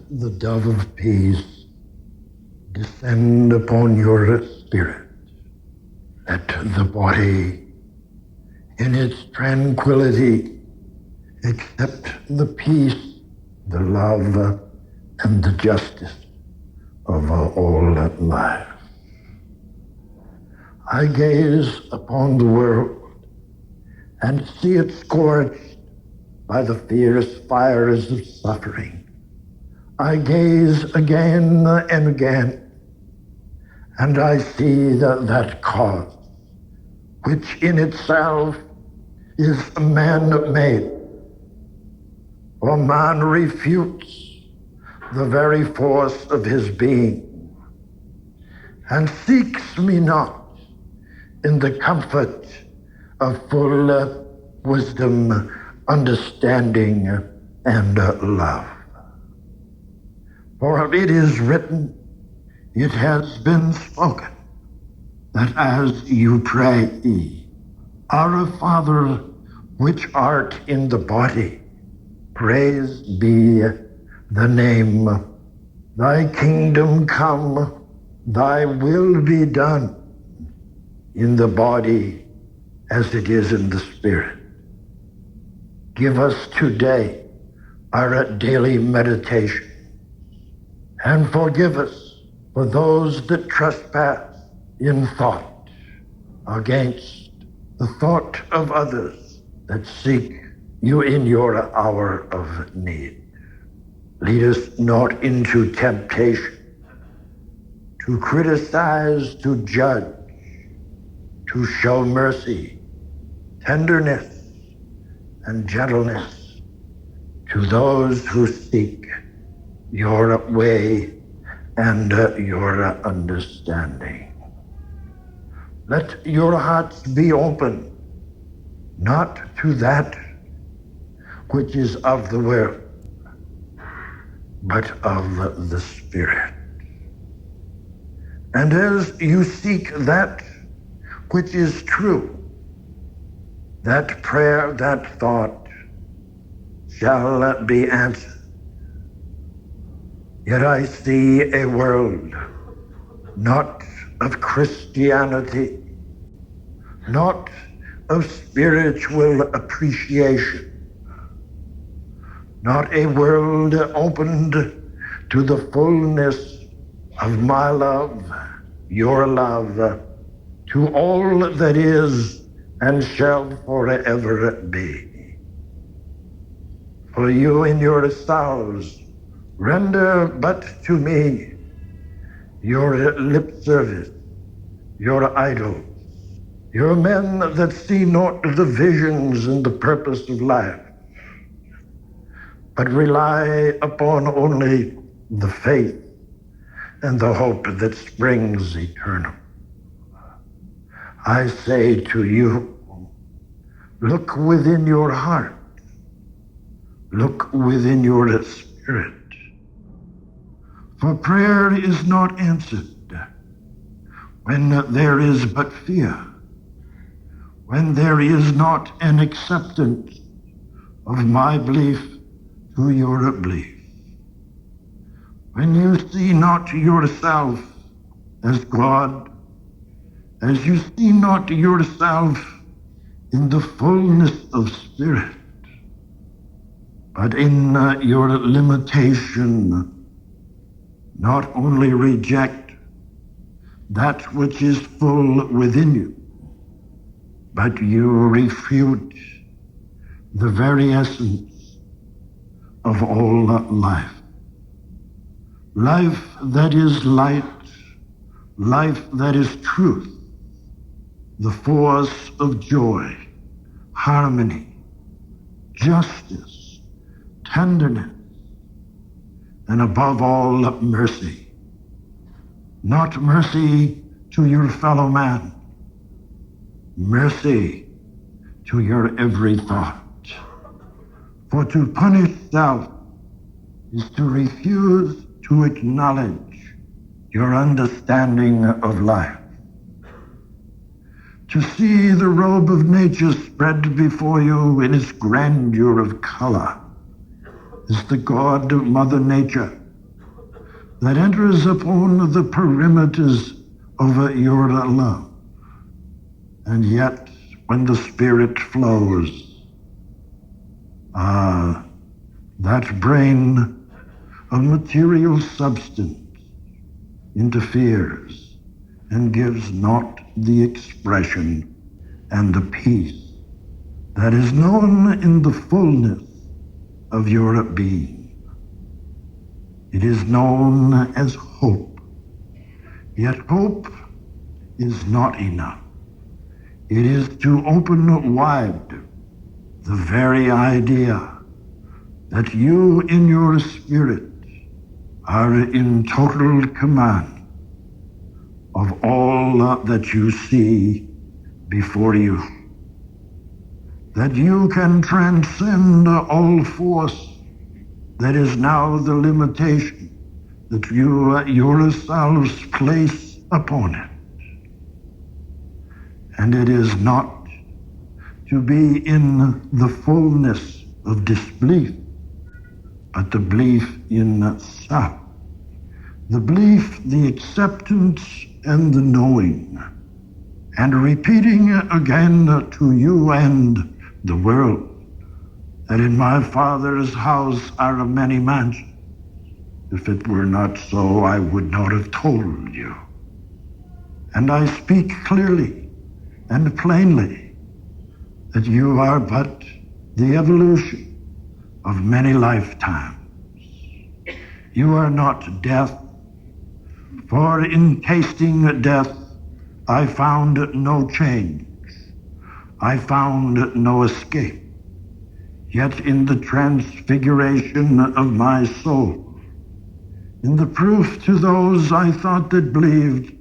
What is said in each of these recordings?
the dove of peace descend upon your spirit. Let the body, in its tranquility, accept the peace, the love, and the justice of all life. I gaze upon the world and see it scorched by the fierce fires of suffering. I gaze again and again, and I see that cause, which in itself is man-made. For man refutes the very force of his being and seeks me not in the comfort of full wisdom, understanding, and love. For it is written, it has been spoken, that as you pray, Our Father, which art in the body, praised be the name. Thy kingdom come, thy will be done in the body as it is in the spirit. Give us today our daily meditation, and forgive us for those that trespass in thought against the thought of others that seek you in your hour of need. Lead us not into temptation, to criticize, to judge, to show mercy, tenderness, and gentleness to those who seek your way and your understanding. Let your hearts be open, not to that which is of the world, but of the Spirit. And as you seek that which is true, that prayer, that thought shall be answered. Yet I see a world not of Christianity, not of spiritual appreciation, not a world opened to the fullness of my love, your love, to all that is and shall forever be. For you in yourselves render but to me your lip service, your idols, your men that see not the visions and the purpose of life, but rely upon only the faith and the hope that springs eternal. I say to you, look within your heart, look within your spirit, for prayer is not answered when there is but fear, when there is not an acceptance of my belief to your belief, when you see not yourself as God, as you see not yourself in the fullness of spirit, but in your limitation, not only reject that which is full within you, but you refute the very essence of all life. Life that is light, life that is truth, the force of joy, harmony, justice, tenderness, and above all, mercy. Not mercy to your fellow man, mercy to your every thought. For to punish self is to refuse to acknowledge your understanding of life. To see the robe of nature spread before you in its grandeur of color, as the God of Mother Nature that enters upon the perimeters of your love. And yet, when the Spirit flows, that brain of material substance interferes and gives not the expression and the peace that is known in the fullness of your being. It is known as hope. Yet hope is not enough. It is to open wide the very idea that you in your spirit are in total command of all that you see before you. That you can transcend all force that is now the limitation that you yourselves place upon it. And it is not to be in the fullness of disbelief, but the belief in self. The belief, the acceptance, and the knowing, and repeating again to you and the world that in my Father's house are many mansions. If it were not so, I would not have told you. And I speak clearly and plainly that you are but the evolution of many lifetimes. You are not death, for in tasting death, I found no change. I found no escape. Yet in the transfiguration of my soul, in the proof to those I thought that believed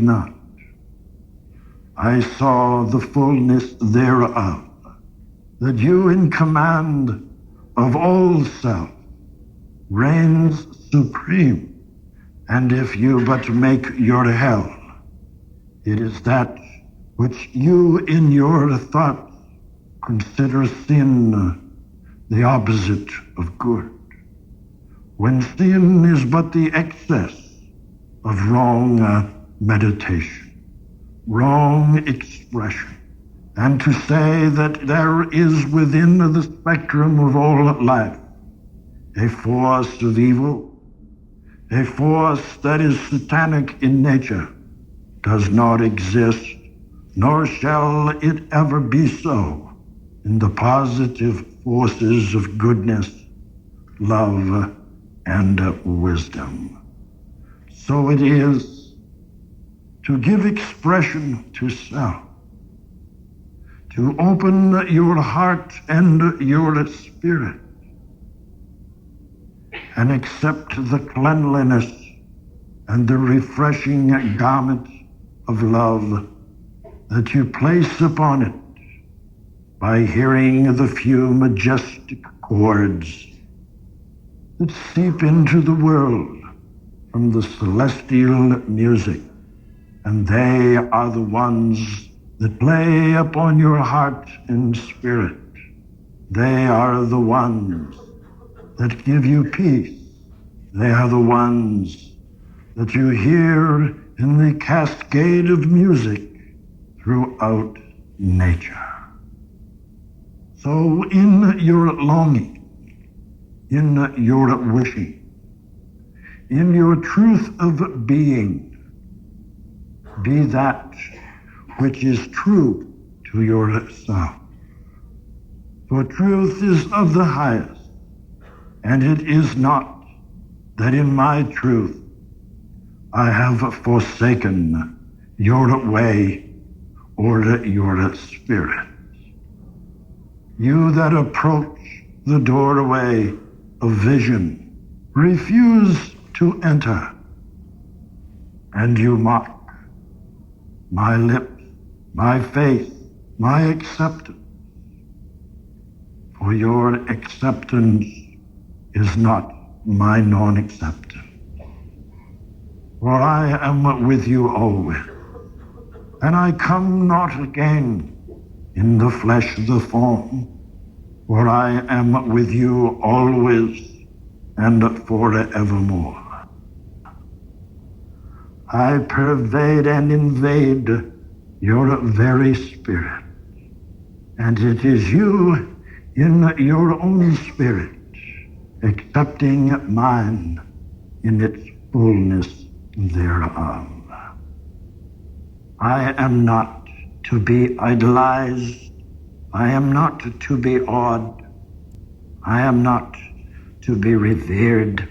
not, I saw the fullness thereof, that you in command of all self reigns supreme. And if you but make your hell, it is that which you in your thoughts consider sin, the opposite of good. When sin is but the excess of wrong meditation, wrong expression, and to say that there is within the spectrum of all life a force of evil, a force that is satanic in nature, does not exist, nor shall it ever be so in the positive forces of goodness, love, and wisdom. So it is to give expression to self, to open your heart and your spirit, and accept the cleanliness and the refreshing garment of love that you place upon it by hearing the few majestic chords that seep into the world from the celestial music. And they are the ones that play upon your heart and spirit. They are the ones that give you peace. They are the ones that you hear in the cascade of music throughout nature. So in your longing, in your wishing, in your truth of being, be that which is true to yourself. For truth is of the highest, and it is not that in my truth I have forsaken your way or your spirit. You that approach the doorway of vision refuse to enter, and you mock my lips, my faith, my acceptance. For your acceptance is not my non-acceptance. For I am with you always, and I come not again in the flesh, the form, for I am with you always and forevermore. I pervade and invade your very spirit, and it is you in your own spirit, accepting mine in its fullness thereof. I am not to be idolized. I am not to be awed. I am not to be revered.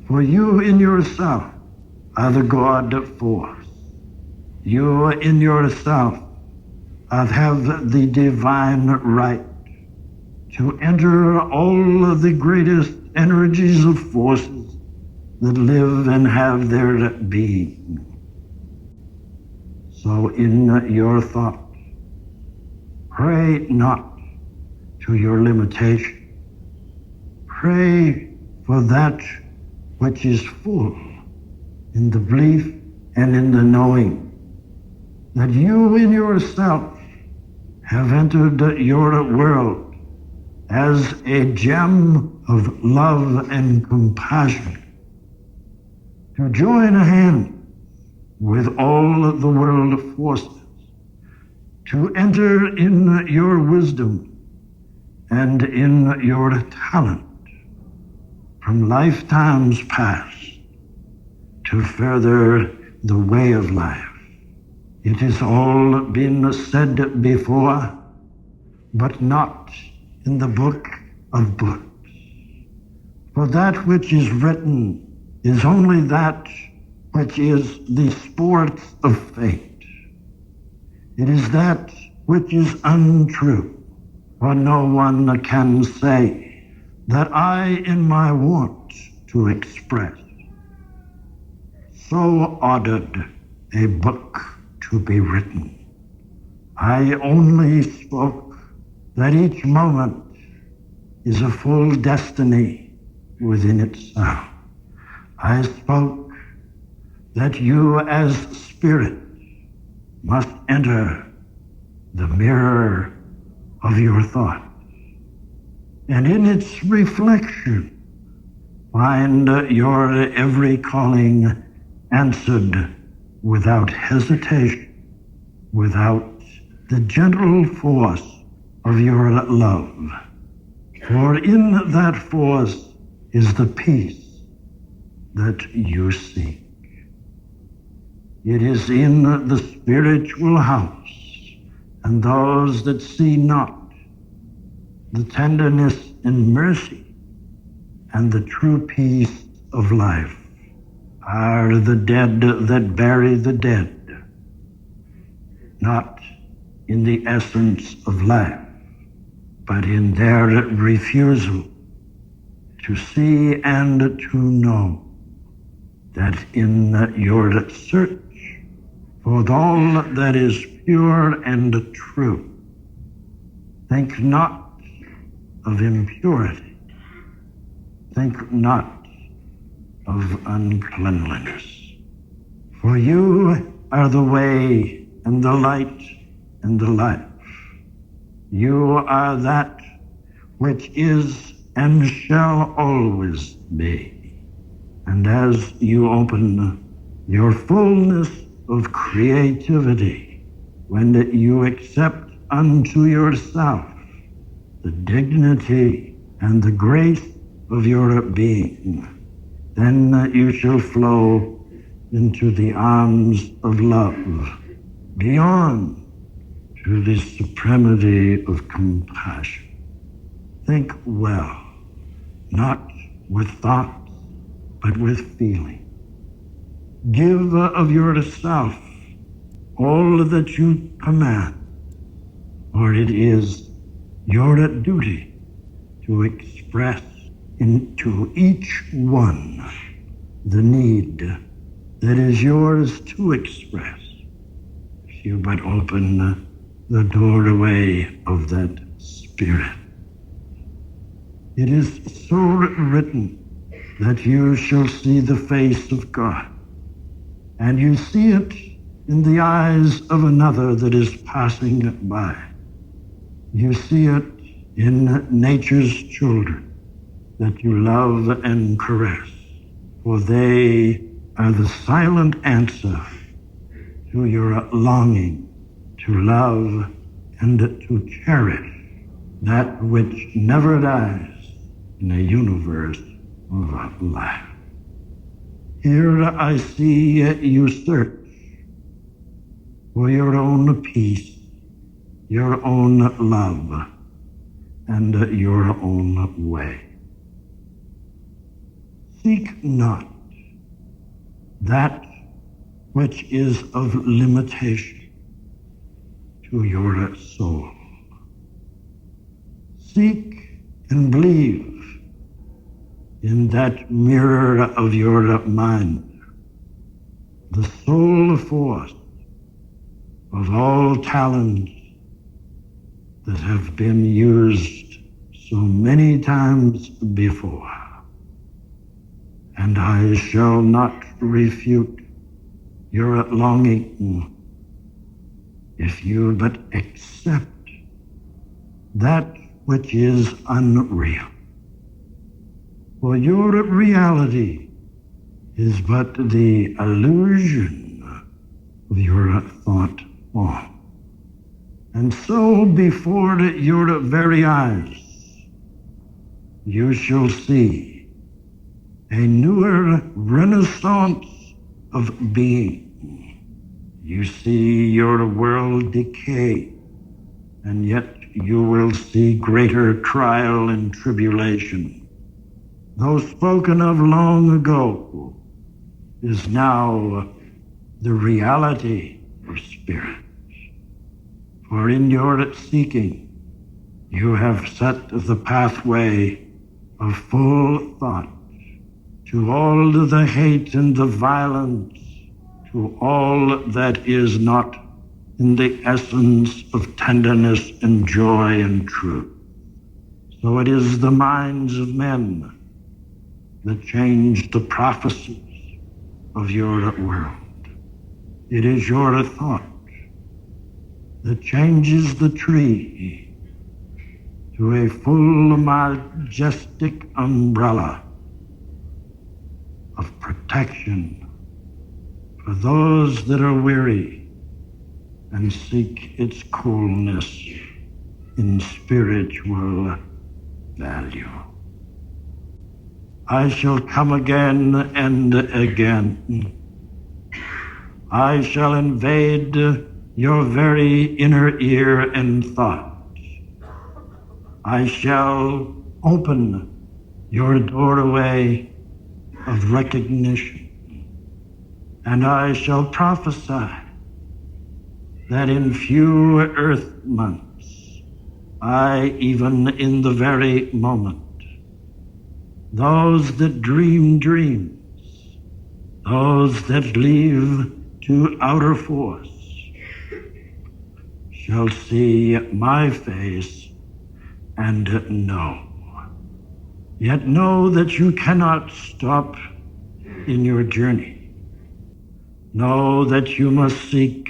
For you in yourself are the God force. You in yourself have the divine right to enter all of the greatest energies of forces that live and have their being. So in your thought, pray not to your limitation. Pray for that which is full in the belief and in the knowing that you in yourself have entered your world as a gem of love and compassion to join a hand with all the world forces, to enter in your wisdom and in your talent from lifetimes past to further the way of life. It has all been said before, but not in the book of books. For that which is written is only that which is the sport of fate. It is that which is untrue, for no one can say that I in my want to express so ordered a book to be written. I only spoke that each moment is a full destiny within itself. I spoke that you as spirit must enter the mirror of your thought, and in its reflection find your every calling answered without hesitation, without the gentle force of your love. For in that force is the peace that you seek. It is in the spiritual house, and those that see not the tenderness and mercy and the true peace of life are the dead that bury the dead, not in the essence of life, but in their refusal to see and to know that in your search for all that is pure and true, think not of impurity, think not of uncleanliness. For you are the way and the light and the life. You are that which is and shall always be. And as you open your fullness of creativity, when you accept unto yourself the dignity and the grace of your being, then you shall flow into the arms of love, beyond to the supremacy of compassion. Think well, not with thoughts, but with feeling. Give of yourself all that you command, for it is your duty to express into each one the need that is yours to express, if you but open the doorway of that spirit. It is so written that you shall see the face of God, and you see it in the eyes of another that is passing by. You see it in nature's children. that you love and caress, for they are the silent answer to your longing to love and to cherish that which never dies in a universe of life. Here I see you search for your own peace, your own love, and your own way. Seek not that which is of limitation to your soul. Seek and believe in that mirror of your mind, the sole force of all talents that have been used so many times before. And I shall not refute your longing if you but accept that which is unreal. For your reality is but the illusion of your thought form. And so before your very eyes, you shall see a newer renaissance of being. You see your world decay, and yet you will see greater trial and tribulation. Though spoken of long ago, is now the reality of spirit. For in your seeking, you have set the pathway of full thought to all the hate and the violence, to all that is not in the essence of tenderness and joy and truth. So it is the minds of men that change the prophecies of your world. It is your thought that changes the tree to a full majestic umbrella of protection for those that are weary and seek its coolness in spiritual value. I shall come again and again. I shall invade your very inner ear and thought. I shall open your doorway of recognition, and I shall prophesy that in few earth months, even in the very moment, those that dream dreams, those that leave to outer force, shall see my face and know. Yet know that you cannot stop in your journey. Know that you must seek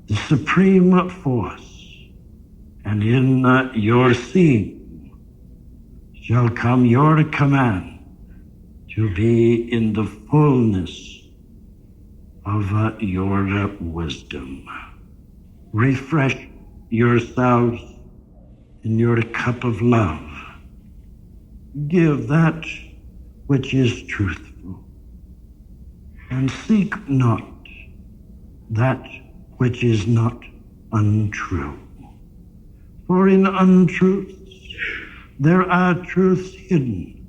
the supreme force, and in your seeing shall come your command to be in the fullness of your wisdom. Refresh yourselves in your cup of love. Give that which is truthful, and seek not that which is not untrue. For in untruths there are truths hidden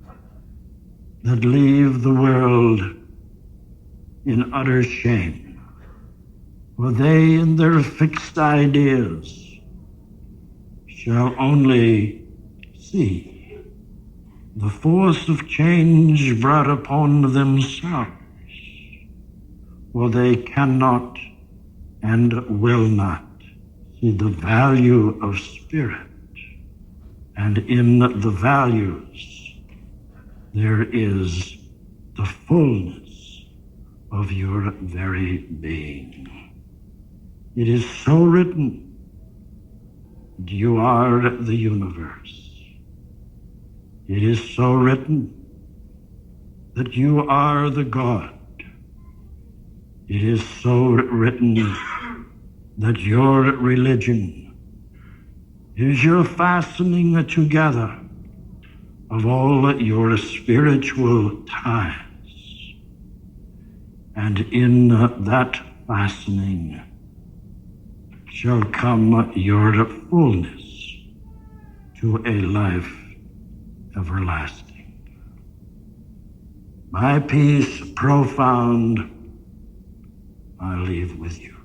that leave the world in utter shame. For they in their fixed ideas shall only see the force of change brought upon themselves, for they cannot and will not see the value of spirit, and in the values there is the fullness of your very being. It is so written, you are the universe. It is so written that you are the God. It is so written that your religion is your fastening together of all your spiritual ties. And in that fastening shall come your fullness to a life everlasting. My peace profound I leave with you.